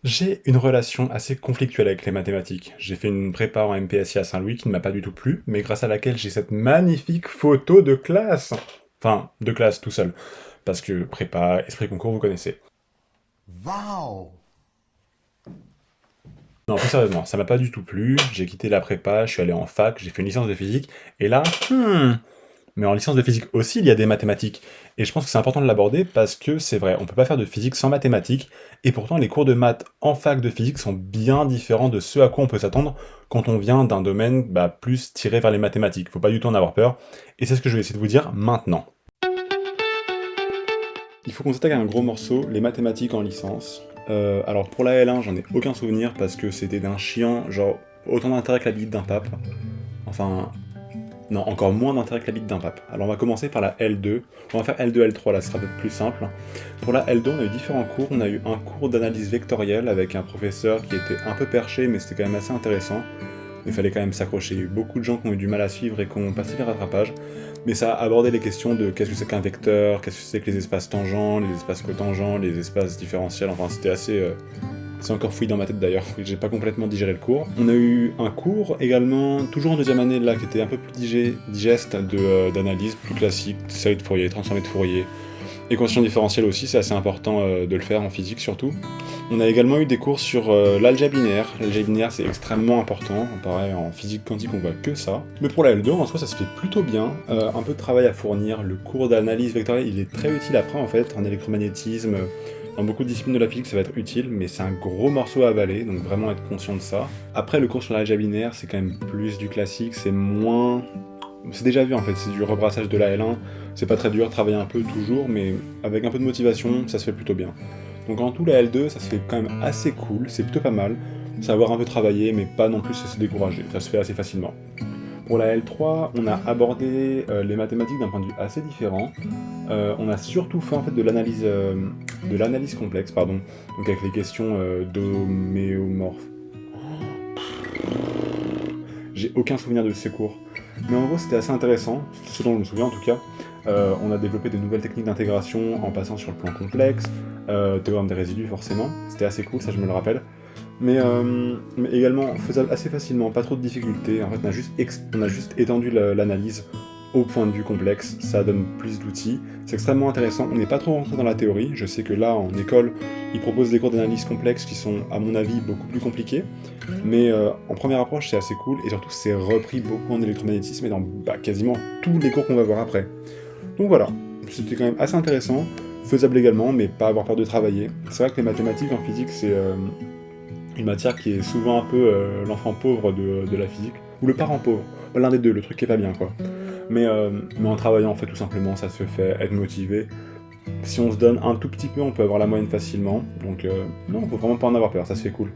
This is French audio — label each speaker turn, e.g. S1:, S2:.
S1: J'ai une relation assez conflictuelle avec les mathématiques. J'ai fait une prépa en MPSI à Saint-Louis qui ne m'a pas du tout plu, mais grâce à laquelle j'ai cette magnifique photo de classe. Enfin, de classe tout seul. Parce que prépa, esprit concours, vous connaissez.
S2: Waouh!
S1: Non, plus sérieusement, ça m'a pas du tout plu. J'ai quitté la prépa, je suis allé en fac, j'ai fait une licence de physique, et là, mais en licence de physique aussi, il y a des mathématiques. Et je pense que c'est important de l'aborder parce que c'est vrai, on peut pas faire de physique sans mathématiques, et pourtant les cours de maths en fac de physique sont bien différents de ce à quoi on peut s'attendre quand on vient d'un domaine plus tiré vers les mathématiques. Faut pas du tout en avoir peur, et c'est ce que je vais essayer de vous dire maintenant. Il faut qu'on s'attaque à un gros morceau, les mathématiques en licence. Alors pour la L1, j'en ai aucun souvenir parce que c'était d'un chiant, genre autant d'intérêt que la bite d'un pape. Enfin, non, encore moins d'intérêt que la bite d'un pape. Alors on va commencer par la L2. On va faire L2, L3, là ce sera peut-être plus simple. Pour la L2, on a eu différents cours. On a eu un cours d'analyse vectorielle avec un professeur qui était un peu perché, mais c'était quand même assez intéressant. Il fallait quand même s'accrocher. Il y a eu beaucoup de gens qui ont eu du mal à suivre et qui ont passé les rattrapages. Mais ça a abordé les questions de qu'est-ce que c'est qu'un vecteur, qu'est-ce que c'est que les espaces tangents, les espaces cotangents, les espaces différentiels. Enfin, c'était assez... C'est encore fouillé dans ma tête d'ailleurs, j'ai pas complètement digéré le cours. On a eu un cours également, toujours en deuxième année, là, qui était un peu plus digeste d'analyse, plus classique, série de Fourier, transformée de Fourier. Équation différentielle aussi, c'est assez important de le faire en physique surtout. On a également eu des cours sur l'algèbre linéaire. L'algèbre linéaire c'est extrêmement important, pareil en physique quantique on voit que ça. Mais pour la L2 en soi ça se fait plutôt bien, un peu de travail à fournir, le cours d'analyse vectorielle il est très utile après en fait, en électromagnétisme, dans beaucoup de disciplines de la physique ça va être utile, mais c'est un gros morceau à avaler, donc vraiment être conscient de ça. Après le cours sur l'algèbre linéaire c'est quand même plus du classique, c'est moins... C'est déjà vu en fait, c'est du rebrassage de la L1, c'est pas très dur, travailler un peu toujours, mais avec un peu de motivation, ça se fait plutôt bien. Donc en tout, la L2, ça se fait quand même assez cool, c'est plutôt pas mal. Savoir un peu travailler, mais pas non plus se décourager, ça se fait assez facilement. Pour la L3, on a abordé les mathématiques d'un point de vue assez différent. On a surtout fait en fait de l'analyse complexe, pardon, donc avec les questions d'homéomorphe. J'ai aucun souvenir de ces cours. Mais en gros, c'était assez intéressant, ce dont je me souviens en tout cas. On a développé de nouvelles techniques d'intégration en passant sur le plan complexe, théorème des résidus forcément, c'était assez cool, ça je me le rappelle. Mais également faisable assez facilement, pas trop de difficultés. En fait, on a juste étendu l'analyse au point de vue complexe, ça donne plus d'outils. C'est extrêmement intéressant, on n'est pas trop rentré dans la théorie. Je sais que là, en école, ils proposent des cours d'analyse complexe qui sont, à mon avis, beaucoup plus compliqués. Mais en première approche, c'est assez cool, et surtout, c'est repris beaucoup en électromagnétisme et dans quasiment tous les cours qu'on va voir après. Donc voilà, c'était quand même assez intéressant, faisable également, mais pas avoir peur de travailler. C'est vrai que les mathématiques en physique, c'est une matière qui est souvent un peu l'enfant pauvre de la physique, ou le parent pauvre, l'un des deux, le truc qui est pas bien quoi. Mais en travaillant en fait tout simplement, ça se fait, être motivé. Si on se donne un tout petit peu, on peut avoir la moyenne facilement, donc non, faut vraiment pas en avoir peur, ça se fait cool.